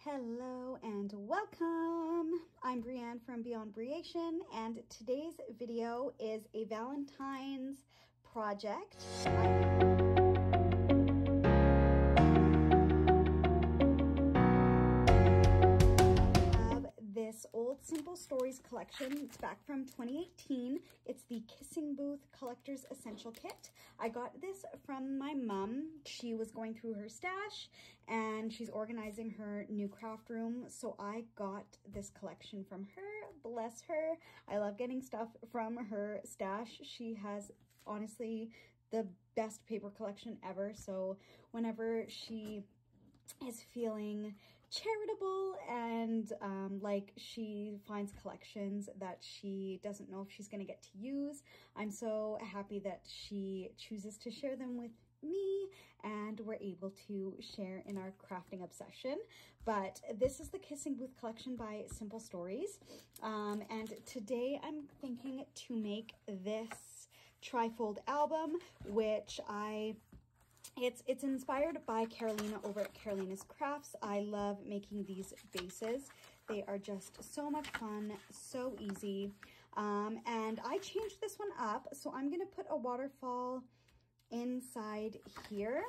Hello and welcome. I'm Brianne from Beyond Breation, and today's video is a Valentine's project. This old Simple Stories collection. It's back from 2018. It's the Kissing Booth Collector's Essential Kit. I got this from my mom. She was going through her stash and she's organizing her new craft room. So I got this collection from her. Bless her. I love getting stuff from her stash. She has honestly the best paper collection ever. So whenever she is feeling charitable and like she finds collections that she doesn't know if she's going to get to use, I'm so happy that she chooses to share them with me and we're able to share in our crafting obsession. But this is the Kissing Booth collection by Simple Stories, and today I'm thinking to make this TriFold album, which it's inspired by Carolina over at Carolina's Crafts. I love making these bases. They are just so much fun, so easy. And I changed this one up. So I'm gonna put a waterfall inside here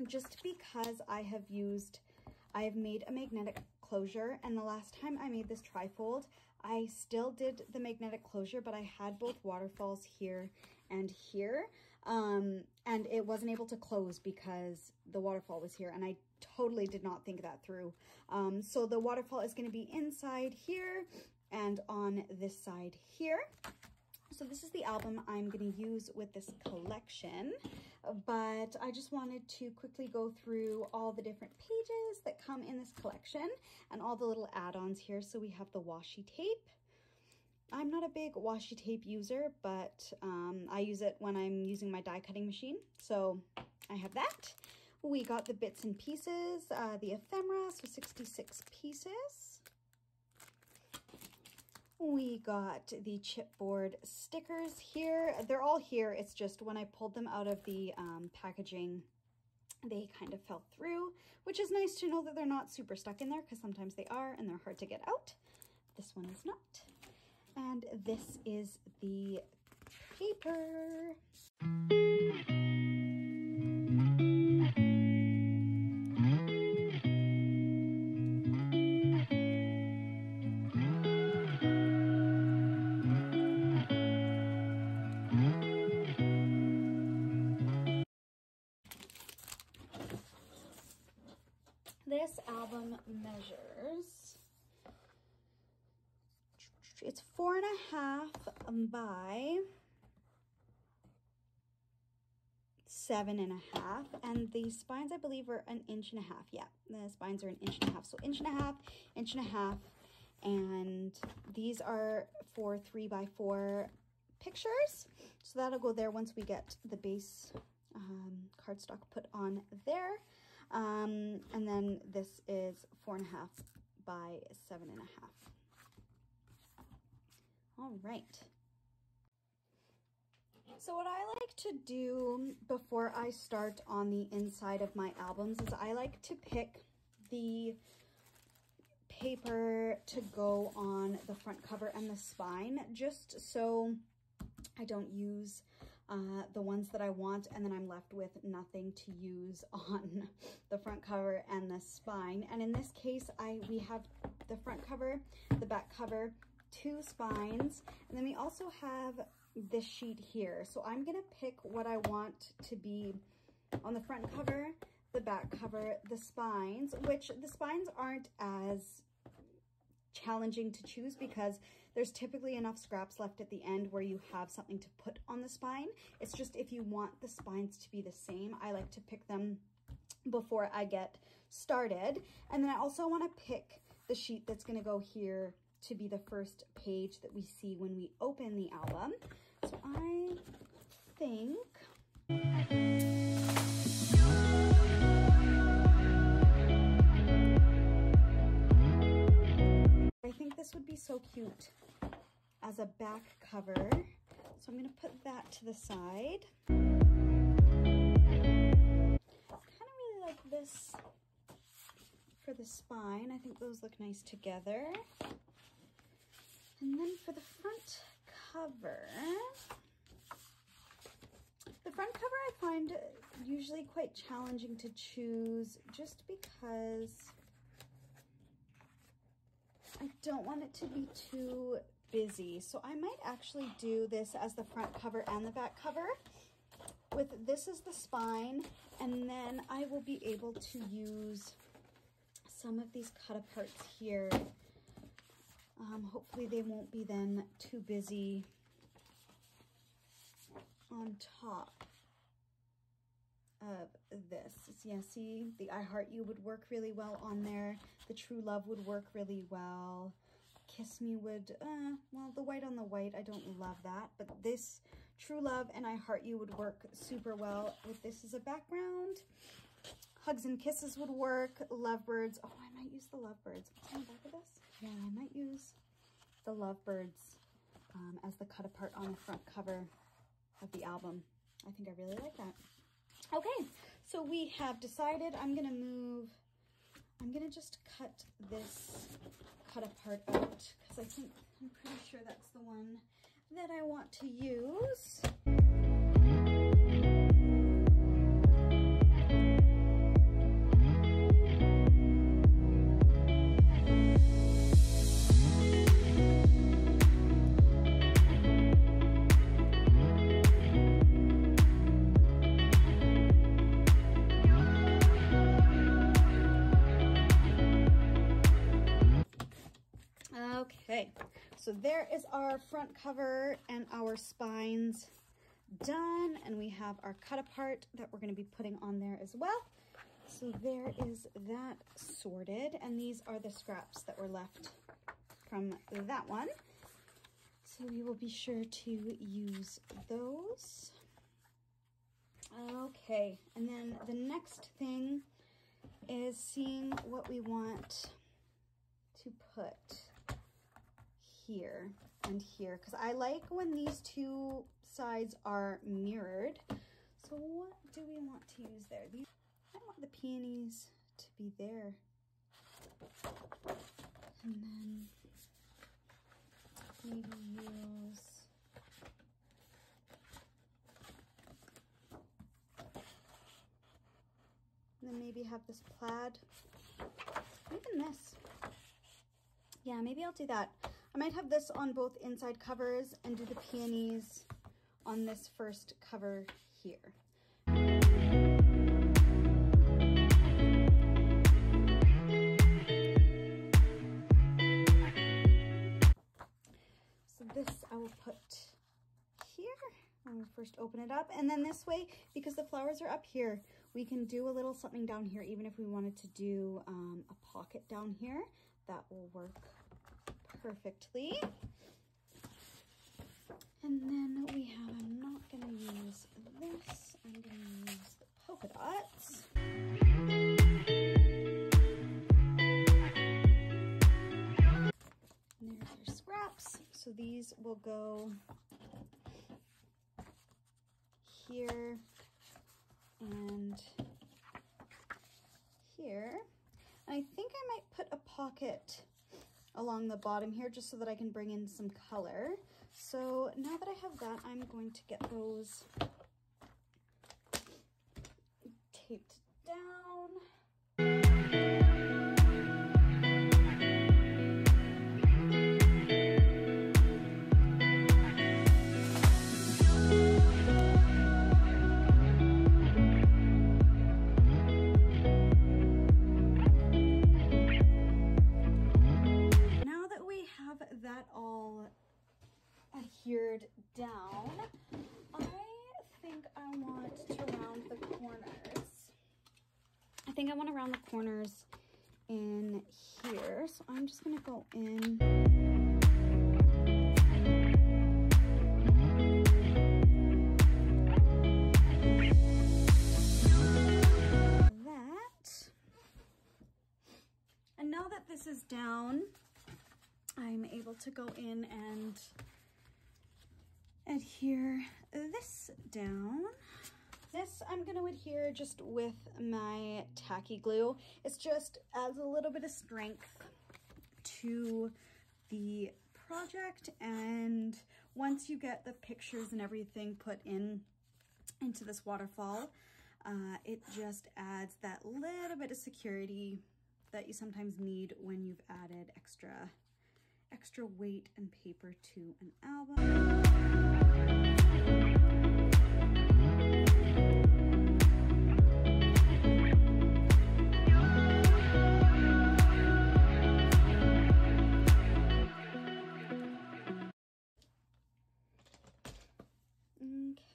just because I have made a magnetic closure, and the last time I made this trifold, I still did the magnetic closure, but I had both waterfalls here and here, and it wasn't able to close because the waterfall was here, and I totally did not think that through. So the waterfall is going to be inside here and on this side here. So this is the album I'm going to use with this collection, but I just wanted to quickly go through all the different pages that come in this collection and all the little add-ons here. So we have the washi tape. I'm not a big washi tape user, but I use it when I'm using my die cutting machine. So I have that. We got the bits and pieces, the ephemera, so 66 pieces. We got the chipboard stickers here. They're all here. It's just when I pulled them out of the packaging, they kind of fell through, which is nice to know that they're not super stuck in there because sometimes they are and they're hard to get out. This one is not. And this is the paper. This album measures, it's 4.5 by 7.5, and the spines I believe are 1.5 inches. Yeah, the spines are 1.5 inches. So 1.5 inches, and these are for 3x4 pictures. So that'll go there once we get the base cardstock put on there. And then this is 4.5 by 7.5. All right. So what I like to do before I start on the inside of my albums is I like to pick the paper to go on the front cover and the spine, just so I don't use the ones that I want and then I'm left with nothing to use on the front cover and the spine. And in this case, we have the front cover, the back cover, 2 spines, and then we also have this sheet here. So I'm gonna pick what I want to be on the front cover, the back cover, the spines, which the spines aren't as challenging to choose because there's typically enough scraps left at the end where you have something to put on the spine. It's just if you want the spines to be the same, I like to pick them before I get started. And then I also want to pick the sheet that's going to go here to be the first page that we see when we open the album. So I think this would be so cute as a back cover. So I'm going to put that to the side. I kind of really like this for the spine. I think those look nice together. And then for the front cover, I find usually quite challenging to choose just because I don't want it to be too busy. So I might actually do this as the front cover and the back cover. With this as the spine, and then I will be able to use some of these cut aparts here. Hopefully they won't be then too busy on top of this. Yeah, see, the I Heart You would work really well on there. The True Love would work really well. Kiss Me would, well, the white on the white, I don't love that, but this True Love and I Heart You would work super well with this as a background. Hugs and Kisses would work. Lovebirds, oh, I might use the Lovebirds. What's on the back of this? Yeah, I might use the Lovebirds as the cut apart on the front cover of the album. I think I really like that. Okay, so we have decided I'm gonna just cut this cut apart out because I'm pretty sure that's the one that I want to use. Okay, so there is our front cover and our spines done, and we have our cut apart that we're going to be putting on there as well. So there is that sorted, and these are the scraps that were left from that one. So we will be sure to use those. Okay, and then the next thing is seeing what we want to put here and here, because I like when these two sides are mirrored. So what do we want to use there? I want the peonies to be there, and then maybe use and then maybe have this plaid, even this. Yeah, maybe I'll do that. I might have this on both inside covers and do the peonies on this first cover here. So this I will put here when we first open it up. And then this way, because the flowers are up here, we can do a little something down here, even if we wanted to do a pocket down here. That will work perfectly. And then we have, I'm not going to use this, I'm going to use the polka dots. And there's our scraps. So these will go here and here. And I think I might put a pocket along the bottom here just so that I can bring in some color. So now that I have that, I'm going to get those taped down. That all adhered down, I think I want to round the corners. I think I want to round the corners in here, so I'm just going to go in that. And now that this is down, I'm able to go in and adhere this down. This I'm going to adhere just with my tacky glue. It's just adds a little bit of strength to the project, and once you get the pictures and everything put into this waterfall, it just adds that little bit of security that you sometimes need when you've added extra weight and paper to an album.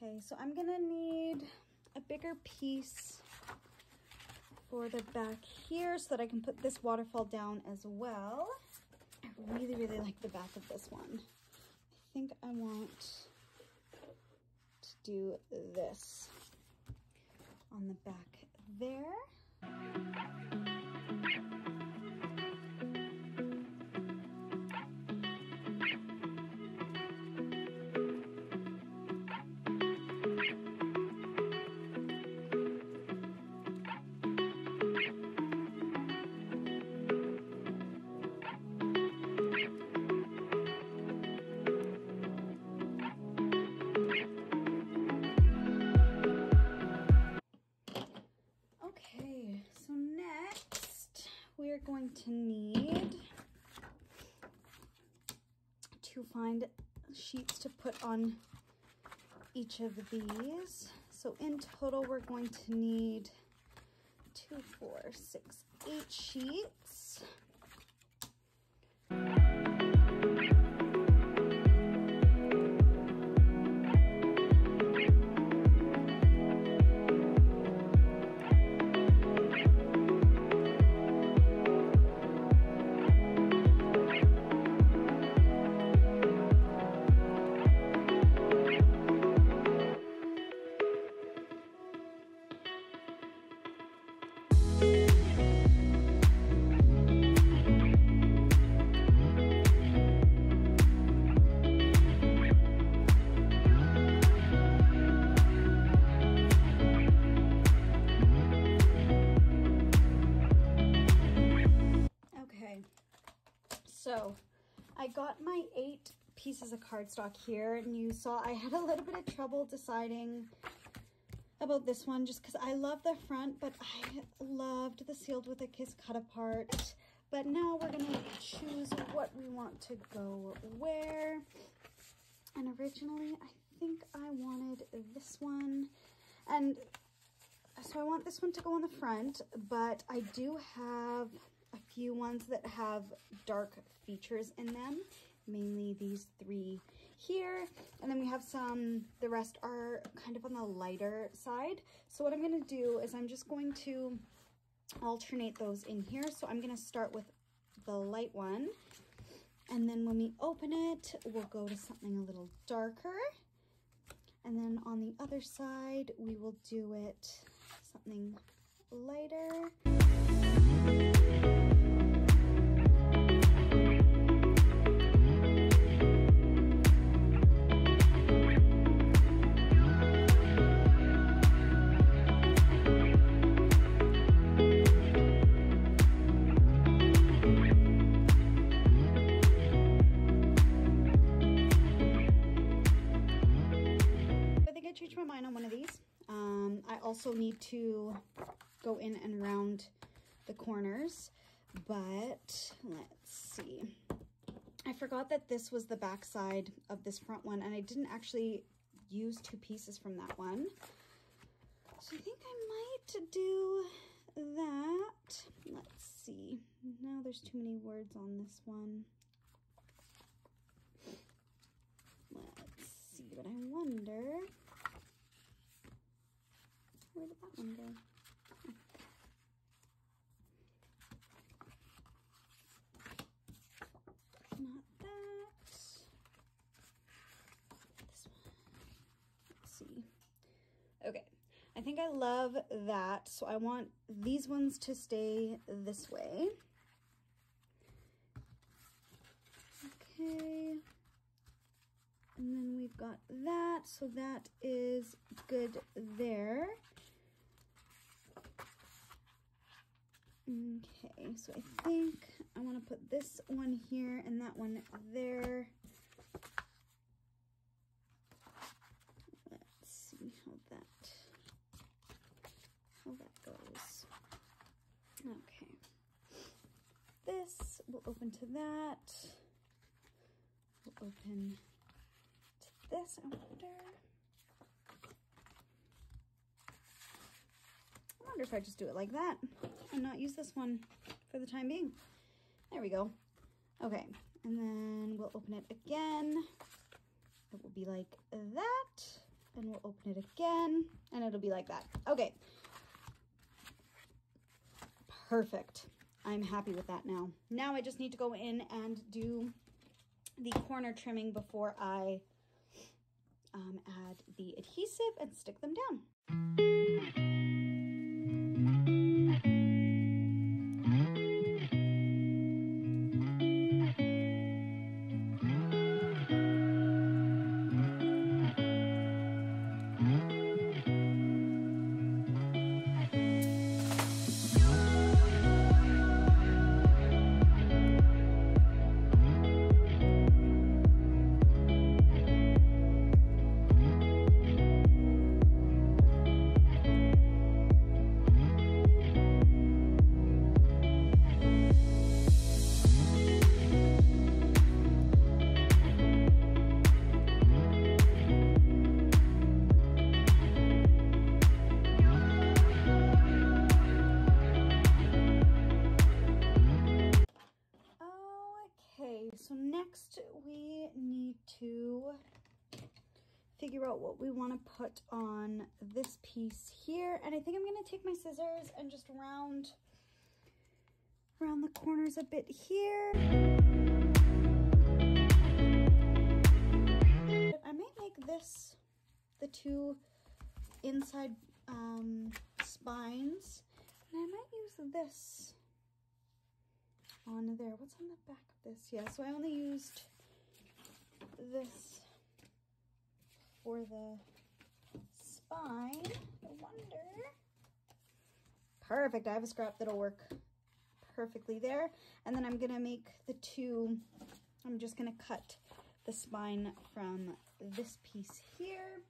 Okay, so I'm gonna need a bigger piece for the back here so that I can put this waterfall down as well. I really, really like the back of this one. I think I want to do this on the back there. Okay, so next we're going to need to find sheets to put on each of these. So in total, we're going to need 2, 4, 6, 8 sheets. So I got my 8 pieces of cardstock here, and you saw I had a little bit of trouble deciding about this one just because I love the front, but I loved the Sealed with a Kiss cut apart. But now we're gonna choose what we want to go where. And originally I think I wanted this one, and so I want this one to go on the front, but I do have a few ones that have dark features in them, mainly these 3 here, and then we have some, the rest are kind of on the lighter side. So what I'm going to do is I'm just going to alternate those in here. So I'm going to start with the light one, and then when we open it, we'll go to something a little darker, and then on the other side we will do it something lighter. Change my mind on one of these. I also need to go in and round the corners, but let's see. I forgot that this was the back side of this front one, and I didn't actually use 2 pieces from that one. So I think I might do that. Let's see. Now there's too many words on this one. Let's see, but I wonder, where did that one go? Oh. Not that. This one. Let's see. Okay, I think I love that. So I want these ones to stay this way. Okay. And then we've got that, so that is good there. Okay, so I think I want to put this one here and that one there. Let's see how that goes. Okay. This will open to that. We'll open to this, I wonder if I just do it like that and not use this one for the time being. There we go. Okay, and then we'll open it again. It will be like that, and we'll open it again, and it'll be like that. Okay. Perfect. I'm happy with that now. Now I just need to go in and do the corner trimming before I add the adhesive and stick them down. So next we need to figure out what we want to put on this piece here. And I think I'm going to take my scissors and just round the corners a bit here. I might make this the two inside spines, and I might use this on there. What's on the back of this? Yeah, so I only used this for the spine. I wonder. Perfect. I have a scrap that'll work perfectly there. And then I'm gonna make the two, I'm just gonna cut the spine from this piece here.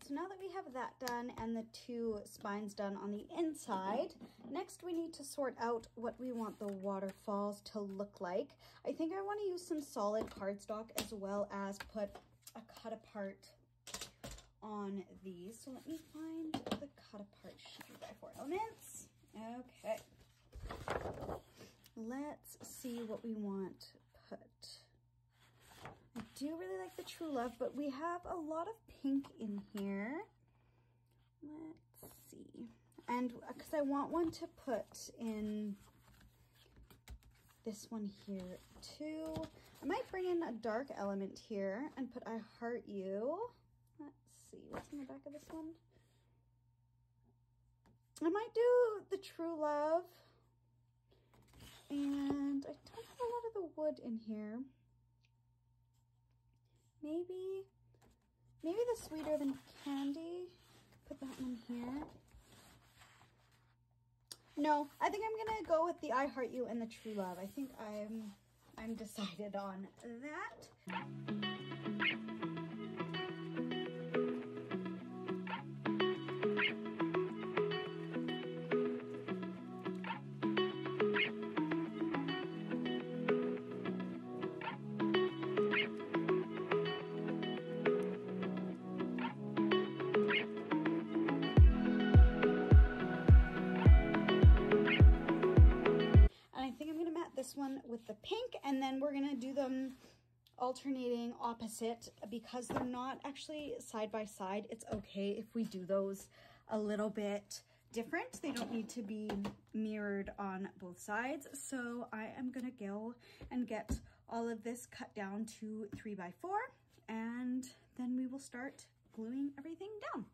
So now that we have that done and the two spines done on the inside, next we need to sort out what we want the waterfalls to look like. I think I want to use some solid cardstock as well as put a cut apart on these. So let me find the cut apart sheet by 4 elements. Okay. Let's see what we want to put. I do really like the True Love, but we have a lot of pink in here. Let's see. And because I want one to put in this one here too. I might bring in a dark element here and put I Heart You. Let's see, what's in the back of this one? I might do the True Love. And I don't have a lot of the wood in here. Maybe the Sweeter Than Candy. Put that one here. No, I think I'm gonna go with the I Heart You and the True Love. I think I'm decided on that. with the pink, and then we're gonna do them alternating opposite because they're not actually side by side. It's okay if we do those a little bit different. They don't need to be mirrored on both sides. So I am gonna go and get all of this cut down to 3x4, and then we will start gluing everything down.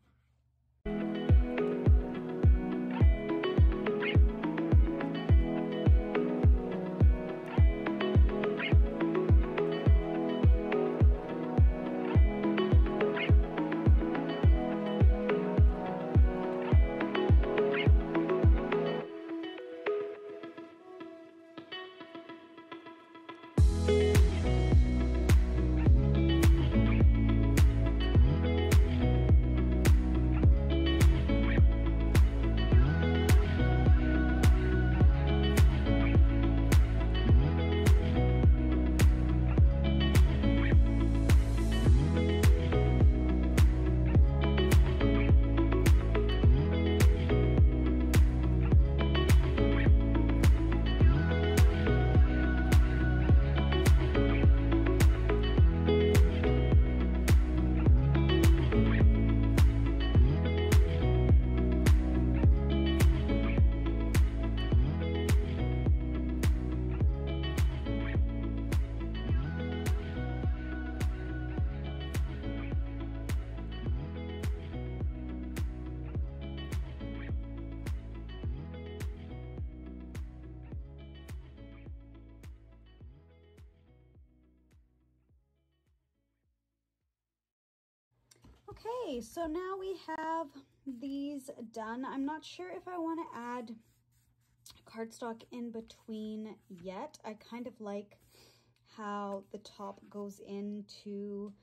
Okay, so now we have these done. I'm not sure if I want to add cardstock in between yet. I kind of like how the top goes into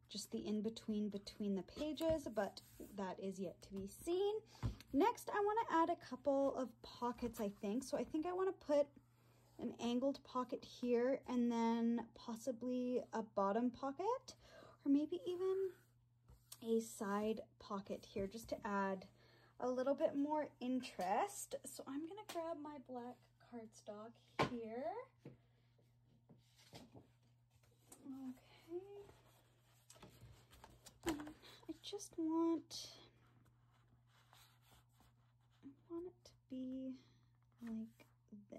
just the in-between between the pages, but that is yet to be seen. Next, I want to add a couple of pockets, I think. So I think I want to put an angled pocket here and then possibly a bottom pocket, or maybe even a side pocket here just to add a little bit more interest. So I'm gonna grab my black cardstock here. Okay. I just want it to be like this.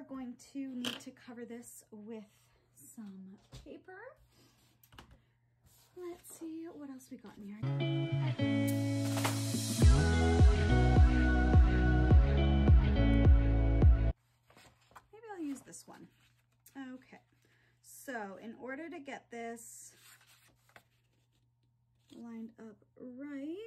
Going to need to cover this with some paper. Let's see what else we got in here. Maybe I'll use this one. Okay, so in order to get this lined up right,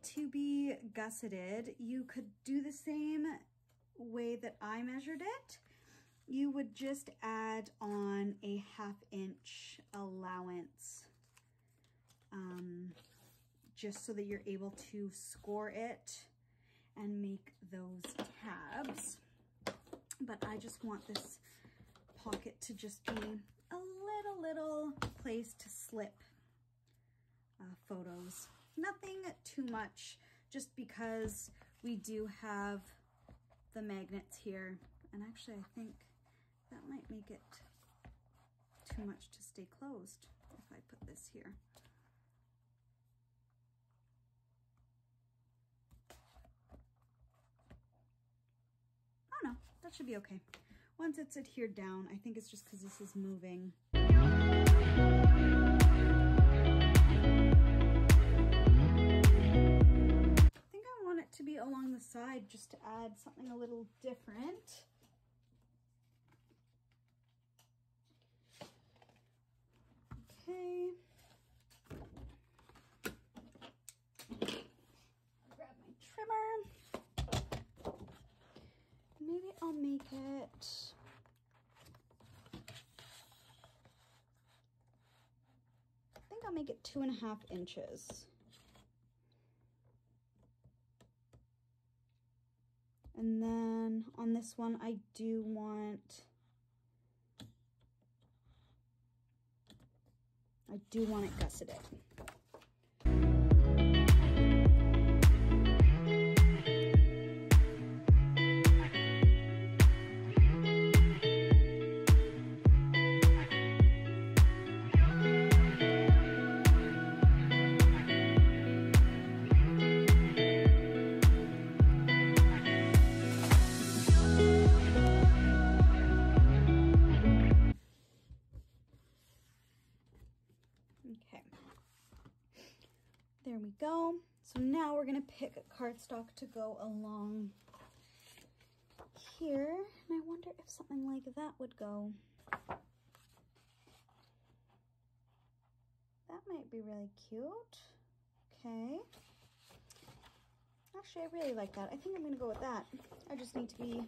to be gusseted, you could do the same way that I measured it. You would just add on a 1/2 inch allowance, just so that you're able to score it and make those tabs. But I just want this pocket to just be a little place to slip photos. Nothing too much, just because we do have the magnets here. And actually, I think that might make it too much to stay closed if I put this here. Oh no, that should be okay. Once it's adhered down, I think it's just because this is moving. To be along the side just to add something a little different. pocket. I think I'll make it 2.5 inches. And then on this one, I do want it gusseted. Okay, there we go. So now we're gonna pick a cardstock to go along here, and I wonder if something like that would go. That might be really cute. Okay. Actually, I really like that. I think I'm gonna go with that. I just need to be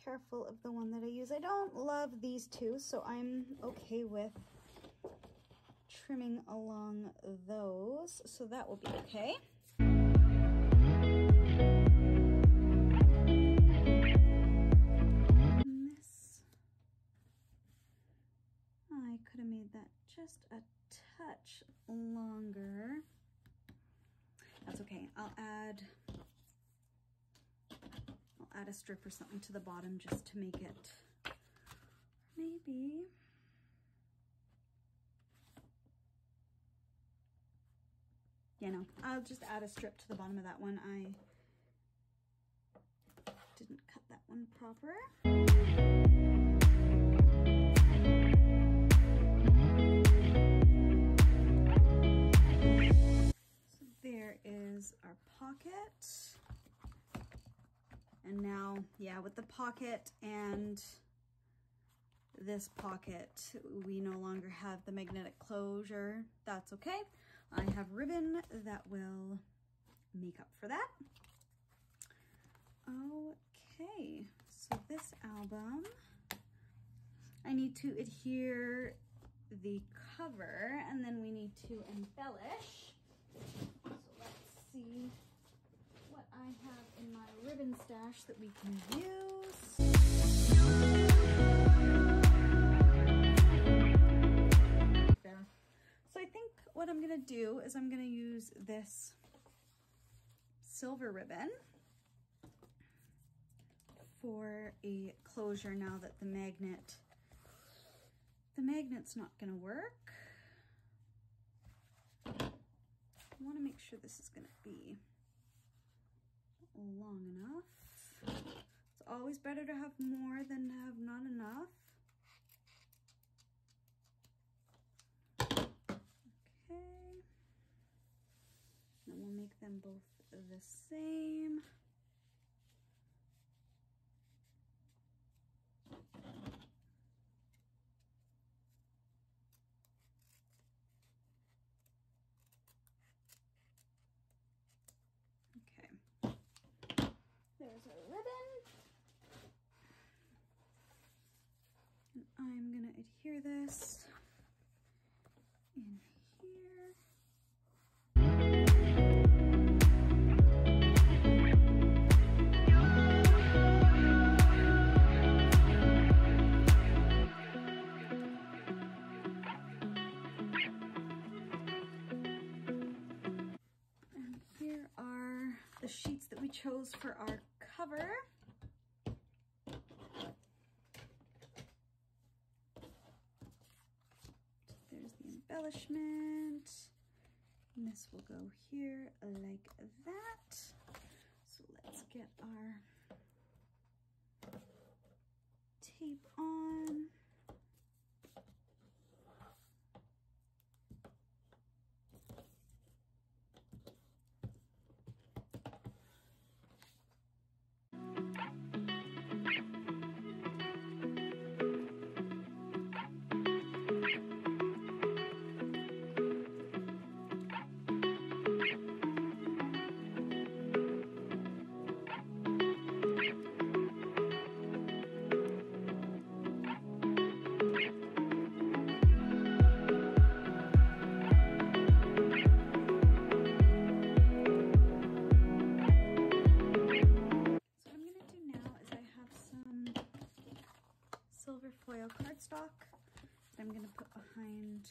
careful of the one that I use. I don't love these two, so I'm okay with trimming along those, so that will be okay. And this, I could have made that just a touch longer. That's okay. I'll add a strip or something to the bottom just to make it, maybe. Yeah, no, I'll just add a strip to the bottom of that one. I didn't cut that one proper. So there is our pocket. And now, yeah, with the pocket and this pocket, we no longer have the magnetic closure. That's okay. I have ribbon that will make up for that. Okay, so this album, I need to adhere the cover, and then we need to embellish. So let's see what I have in my ribbon stash that we can use. There. So I think what I'm gonna do is I'm gonna use this silver ribbon for a closure now that the magnet's not gonna work. I wanna make sure this is gonna be long enough. It's always better to have more than to have not enough. Okay. Then we'll make them both the same. Okay. There's our ribbon. And I'm gonna adhere this in here. And here are the sheets that we chose for our cover. There's the embellishment. And this will go here like that. So let's get our tape on. behind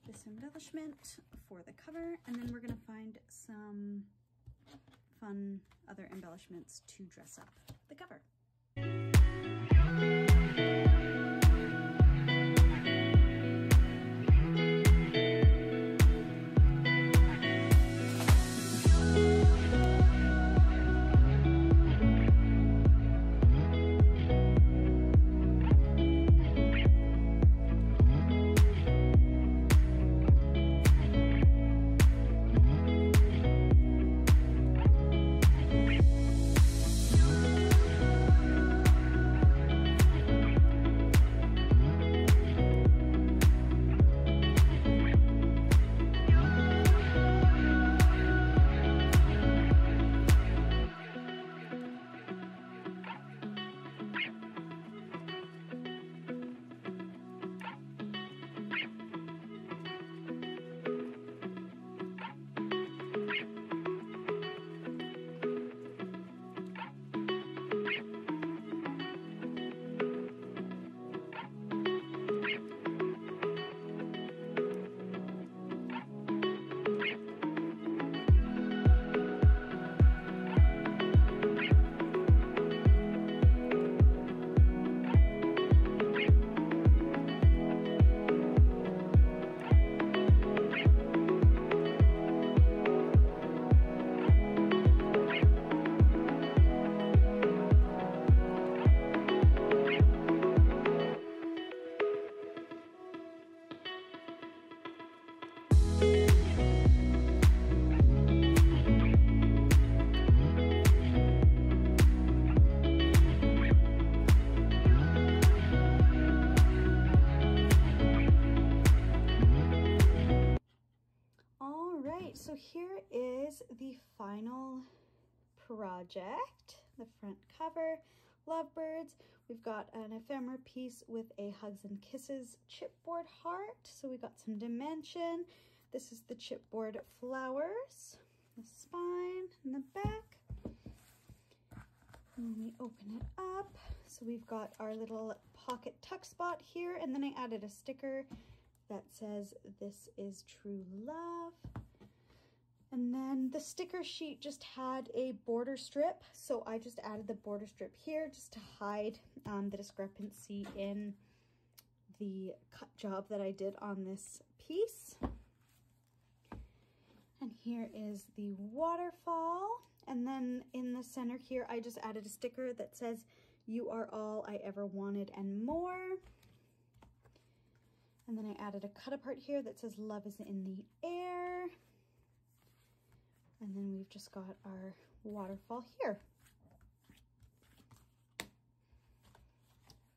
this embellishment for the cover, and then we're gonna find some fun other embellishments to dress up the cover. So here is the final project, the front cover, lovebirds. We've got an ephemera piece with a hugs and kisses chipboard heart. So we got some dimension. This is the chipboard flowers, the spine and the back. And when we open it up, so we've got our little pocket tuck spot here, and then I added a sticker that says, "This is true love." And then the sticker sheet just had a border strip, so I just added the border strip here just to hide the discrepancy in the cut job that I did on this piece. And here is the waterfall. And then in the center here, I just added a sticker that says, "You are all I ever wanted and more." And then I added a cut apart here that says, "Love is in the air." And then we've just got our waterfall here.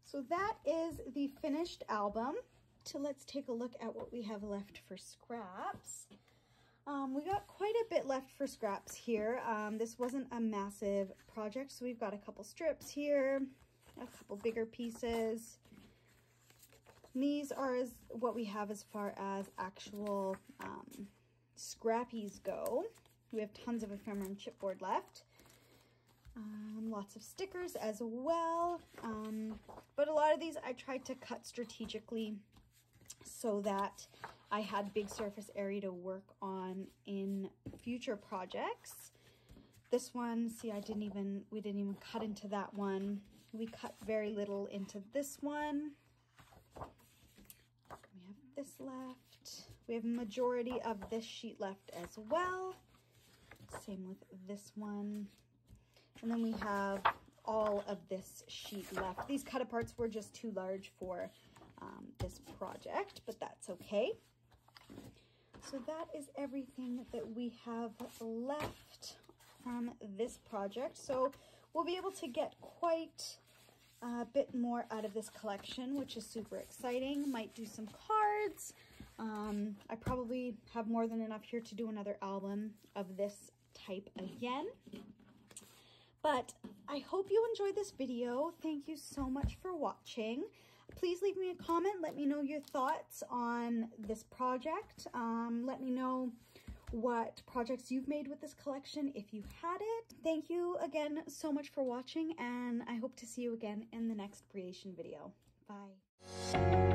So that is the finished album. So let's take a look at what we have left for scraps. We got quite a bit left for scraps here. This wasn't a massive project, so we've got a couple strips here, a couple bigger pieces. These are what we have as far as actual scrappies go. We have tons of ephemera and chipboard left. Lots of stickers as well. But a lot of these I tried to cut strategically so that I had big surface area to work on in future projects. This one, see, we didn't even cut into that one. We cut very little into this one. We have this left. We have majority of this sheet left as well. Same with this one. And then we have all of this sheet left. These cut aparts were just too large for this project, but that's okay. So that is everything that we have left from this project. So we'll be able to get quite a bit more out of this collection, which is super exciting. Might do some cards. I probably have more than enough here to do another album of this type again. But I hope you enjoyed this video. Thank you so much for watching. Please leave me a comment. Let me know your thoughts on this project. Let me know what projects you've made with this collection if you had it. Thank you again so much for watching, and I hope to see you again in the next creation video. Bye.